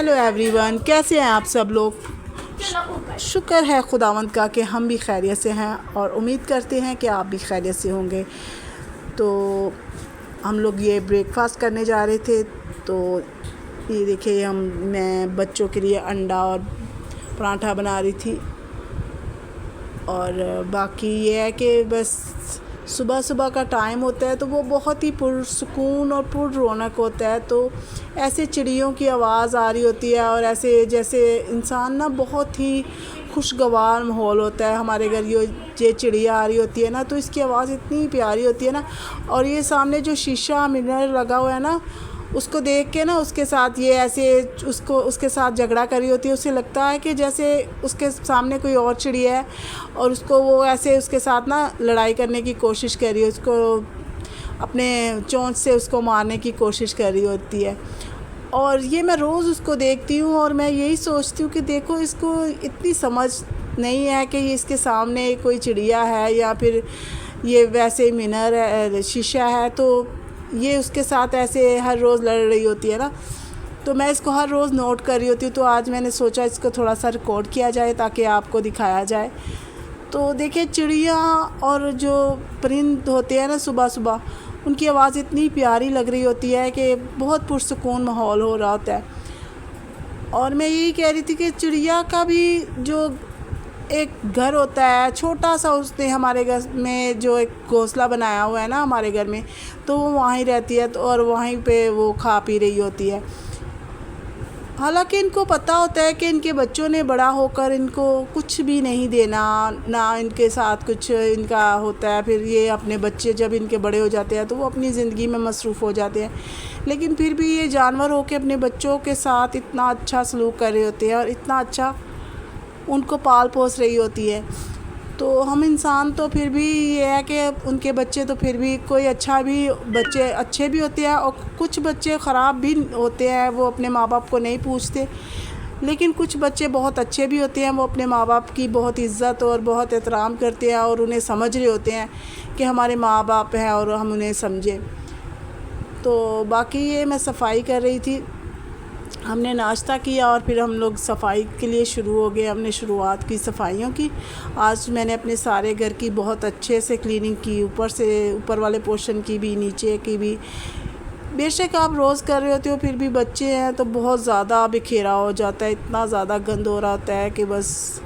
Hello everyone, कैसे हैं आप सब लोग। शुक्र है खुदावंद का कि हम भी खैरियत से हैं और उम्मीद करते हैं कि आप भी खैरियत से होंगे। तो हम लोग ये ब्रेकफास्ट करने जा रहे थे। तो ये देखिए मैं बच्चों के लिए अंडा और पराठा बना रही थी। और बाकी ये है कि बस सुबह सुबह का टाइम होता है तो वो बहुत ही पुरसुकून और पुर रौनक होता है। तो ऐसे चिड़ियों की आवाज़ आ रही होती है और ऐसे जैसे इंसान ना बहुत ही खुशगवार माहौल होता है। हमारे घर ये चिड़िया आ रही होती है ना, तो इसकी आवाज़ इतनी प्यारी होती है ना। और ये सामने जो शीशा मिरर लगा हुआ है ना, उसको देख के ना उसके साथ ये ऐसे उसके साथ झगड़ा कर रही होती है। उसे लगता है कि जैसे उसके सामने कोई और चिड़िया है और उसको वो ऐसे उसके साथ ना लड़ाई करने की कोशिश कर रही है, उसको अपने चोंच से उसको मारने की कोशिश कर रही होती है। और ये मैं रोज़ उसको देखती हूँ और मैं यही सोचती हूँ कि देखो, इसको इतनी समझ नहीं है कि ये इसके सामने कोई चिड़िया है या फिर ये वैसे मिरर है, शीशा है। तो ये उसके साथ ऐसे हर रोज़ लड़ रही होती है ना। तो मैं इसको हर रोज़ नोट कर रही होती हूँ। तो आज मैंने सोचा इसको थोड़ा सा रिकॉर्ड किया जाए ताकि आपको दिखाया जाए। तो देखिए, चिड़िया और जो परिंद होते हैं ना सुबह सुबह, उनकी आवाज़ इतनी प्यारी लग रही होती है कि बहुत पुरसुकून माहौल हो रहा होता है। और मैं यही कह रही थी कि चिड़िया का भी जो एक घर होता है छोटा सा, उसने हमारे घर में जो एक घोंसला बनाया हुआ है ना हमारे घर में, तो वो वहीं रहती है। तो और वहीं पे वो खा पी रही होती है। हालांकि इनको पता होता है कि इनके बच्चों ने बड़ा होकर इनको कुछ भी नहीं देना, ना इनके साथ कुछ इनका होता है। फिर ये अपने बच्चे जब इनके बड़े हो जाते हैं तो वो अपनी ज़िंदगी में मसरूफ़ हो जाते हैं। लेकिन फिर भी ये जानवर होकर अपने बच्चों के साथ इतना अच्छा सलूक कर रहे होते हैं और इतना अच्छा उनको पाल पोस रही होती है। तो हम इंसान तो फिर भी ये है कि उनके बच्चे तो फिर भी कोई अच्छा भी, बच्चे अच्छे भी होते हैं और कुछ बच्चे ख़राब भी होते हैं, वो अपने माँ बाप को नहीं पूछते। लेकिन कुछ बच्चे बहुत अच्छे भी होते हैं, वो अपने माँ बाप की बहुत इज़्ज़त और बहुत एहतराम करते हैं और उन्हें समझ रहे होते हैं कि हमारे माँ बाप हैं और हम उन्हें समझें। तो बाकी ये मैं सफाई कर रही थी। हमने नाश्ता किया और फिर हम लोग सफाई के लिए शुरू हो गए। हमने शुरुआत की सफाइयों की। आज मैंने अपने सारे घर की बहुत अच्छे से क्लीनिंग की, ऊपर वाले पोर्शन की भी, नीचे की भी। बेशक आप रोज़ कर रहे होते हो, फिर भी बच्चे हैं तो बहुत ज़्यादा बिखेरा हो जाता है, इतना ज़्यादा गंद हो रहा होता है कि बस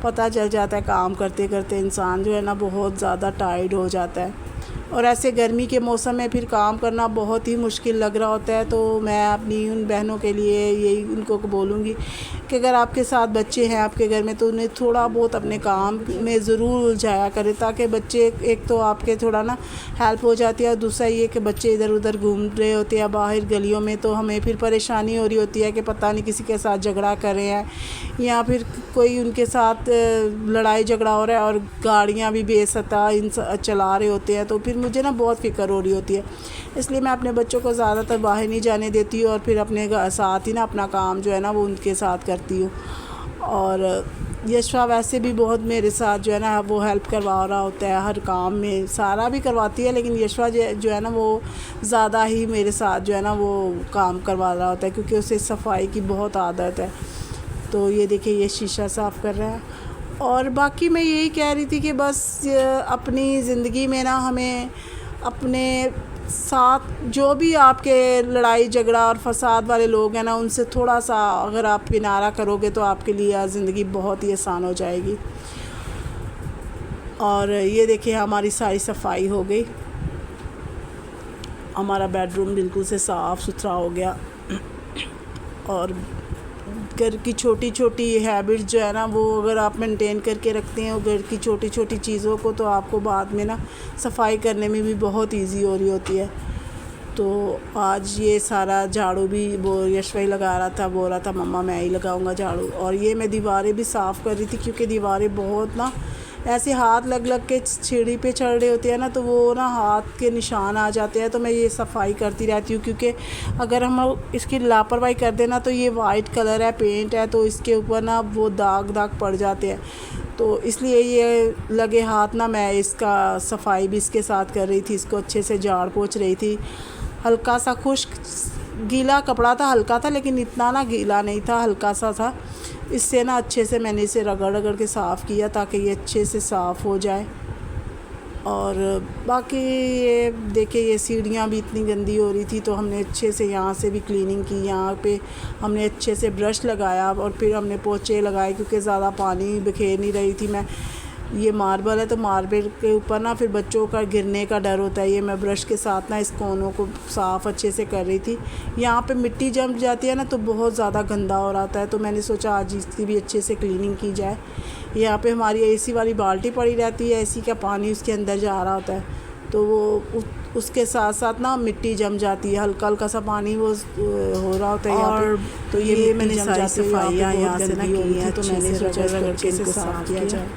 पता चल जाता है। काम करते करते इंसान जो है ना बहुत ज़्यादा टायर्ड हो जाता है। और ऐसे गर्मी के मौसम में फिर काम करना बहुत ही मुश्किल लग रहा होता है। तो मैं अपनी उन बहनों के लिए यही उनको बोलूँगी कि अगर आपके साथ बच्चे हैं आपके घर में तो उन्हें थोड़ा बहुत अपने काम में ज़रूर उलझाया करें, ताकि बच्चे एक तो आपके थोड़ा ना हेल्प हो जाती है और दूसरा ये कि बच्चे इधर उधर घूम रहे होते हैं बाहर गलियों में, तो हमें फिर परेशानी हो रही होती है कि पता नहीं किसी के साथ झगड़ा कर रहे हैं या फिर कोई उनके साथ लड़ाई झगड़ा हो रहा है और गाड़ियाँ भी बेसता चला रहे होते हैं। तो फिर मुझे ना बहुत फ़िक्र हो रही होती है। इसलिए मैं अपने बच्चों को ज़्यादातर बाहर नहीं जाने देती हूँ और फिर अपने साथ ही ना अपना काम जो है ना वो उनके साथ करती हूँ। और यशवा वैसे भी बहुत मेरे साथ जो है ना वो हेल्प करवा रहा होता है हर काम में। सारा भी करवाती है लेकिन यशवा जो है ना वो ज़्यादा ही मेरे साथ जो है ना वो काम करवा रहा होता है, क्योंकि उसे सफाई की बहुत आदत है। तो ये देखिए, ये शीशा साफ़ कर रहा है। और बाकी मैं यही कह रही थी कि बस अपनी ज़िंदगी में ना हमें अपने साथ जो भी आपके लड़ाई झगड़ा और फसाद वाले लोग हैं ना, उनसे थोड़ा सा अगर आप किनारा करोगे तो आपके लिए ज़िंदगी बहुत ही आसान हो जाएगी। और ये देखिए, हमारी सारी सफाई हो गई। हमारा बेडरूम बिल्कुल से साफ़ सुथरा हो गया। और घर की छोटी छोटी हैबिट्स जो है ना वो अगर आप मेंटेन करके रखते हैं घर की छोटी छोटी चीज़ों को, तो आपको बाद में ना सफाई करने में भी बहुत इजी हो रही होती है। तो आज ये सारा झाड़ू भी वो यशवा ही लगा रहा था, बोल रहा था मम्मा मैं ही लगाऊंगा झाड़ू। और ये मैं दीवारें भी साफ़ कर रही थी, क्योंकि दीवारें बहुत ना ऐसे हाथ लग लग के सीढ़ी पे चढ़ रहे होते हैं ना, तो वो ना हाथ के निशान आ जाते हैं। तो मैं ये सफाई करती रहती हूँ, क्योंकि अगर हम इसकी लापरवाही कर देना तो ये वाइट कलर है, पेंट है, तो इसके ऊपर ना वो दाग दाग पड़ जाते हैं। तो इसलिए ये लगे हाथ ना मैं इसका सफाई भी इसके साथ कर रही थी, इसको अच्छे से झाड़ पोंछ रही थी। हल्का सा खुश्क गीला कपड़ा था, हल्का था, लेकिन इतना ना गीला नहीं था, हल्का सा था। इससे ना अच्छे से मैंने इसे रगड़ रगड़ के साफ़ किया ताकि ये अच्छे से साफ़ हो जाए। और बाकी ये देखिए, ये सीढ़ियाँ भी इतनी गंदी हो रही थी तो हमने अच्छे से यहाँ से भी क्लीनिंग की। यहाँ पे हमने अच्छे से ब्रश लगाया और फिर हमने पोंछे लगाए, क्योंकि ज़्यादा पानी बिखेर नहीं रही थी मैं। ये मार्बल है तो मार्बल के ऊपर ना फिर बच्चों का गिरने का डर होता है। ये मैं ब्रश के साथ ना इस कोनों को साफ़ अच्छे से कर रही थी। यहाँ पे मिट्टी जम जाती है ना तो बहुत ज़्यादा गंदा हो रहा है, तो मैंने सोचा आज इसकी भी अच्छे से क्लीनिंग की जाए। यहाँ पे हमारी एसी वाली बाल्टी पड़ी रहती है, एसी का पानी उसके अंदर जा रहा होता है, तो वो उसके साथ साथ ना मिट्टी जम जाती है, हल्का हल्का सा पानी वो हो रहा होता है यहाँ पे। तो ये मैंने सारी सफाइयाँ यहाँ से ना की हैं, तो मैंने सोचा अच्छे से साफ़ किया जाए।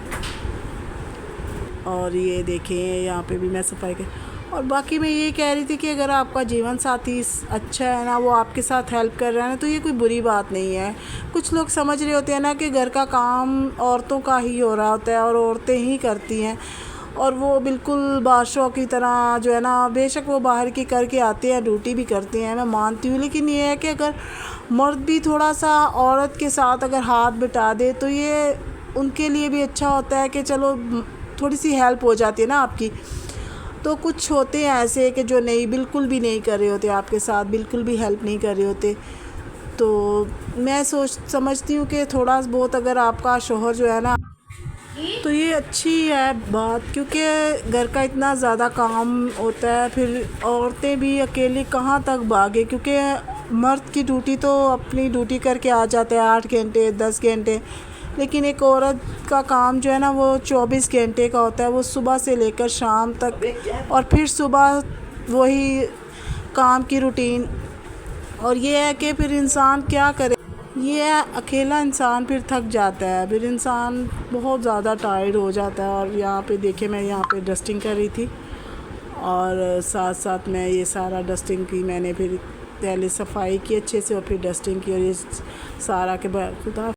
और ये देखें यहाँ पे भी मैं सफाई कर। और बाकी मैं ये कह रही थी कि अगर आपका जीवन साथी अच्छा है ना, वो आपके साथ हेल्प कर रहा है ना, तो ये कोई बुरी बात नहीं है। कुछ लोग समझ रहे होते हैं ना कि घर का काम औरतों का ही हो रहा होता है और औरतें ही करती हैं, और वो बिल्कुल बादशाह की तरह जो है ना, बेशक वो बाहर की करके आते हैं, ड्यूटी भी करते हैं, मैं मानती हूँ, लेकिन ये है कि अगर मर्द भी थोड़ा सा औरत के साथ अगर हाथ बटा दे तो ये उनके लिए भी अच्छा होता है कि चलो थोड़ी सी हेल्प हो जाती है ना आपकी। तो कुछ होते हैं ऐसे कि जो नहीं, बिल्कुल भी नहीं कर रहे होते आपके साथ, बिल्कुल भी हेल्प नहीं कर रहे होते। तो मैं समझती हूँ कि थोड़ा बहुत अगर आपका शौहर जो है ना, तो ये अच्छी है बात, क्योंकि घर का इतना ज़्यादा काम होता है, फिर औरतें भी अकेली कहाँ तक भागे, क्योंकि मर्द की ड्यूटी तो अपनी ड्यूटी करके आ जाता है 8 घंटे 10 घंटे, लेकिन एक औरत का काम जो है ना वो 24 घंटे का होता है, वो सुबह से लेकर शाम तक, और फिर सुबह वही काम की रूटीन। और ये है कि फिर इंसान क्या करे, ये अकेला इंसान फिर थक जाता है, फिर इंसान बहुत ज़्यादा टायर्ड हो जाता है। और यहाँ पे देखिए, मैं यहाँ पे डस्टिंग कर रही थी और साथ साथ मैं ये सारा डस्टिंग की, मैंने फिर पहले सफाई की अच्छे से और फिर डस्टिंग की, और ये सारा के बाद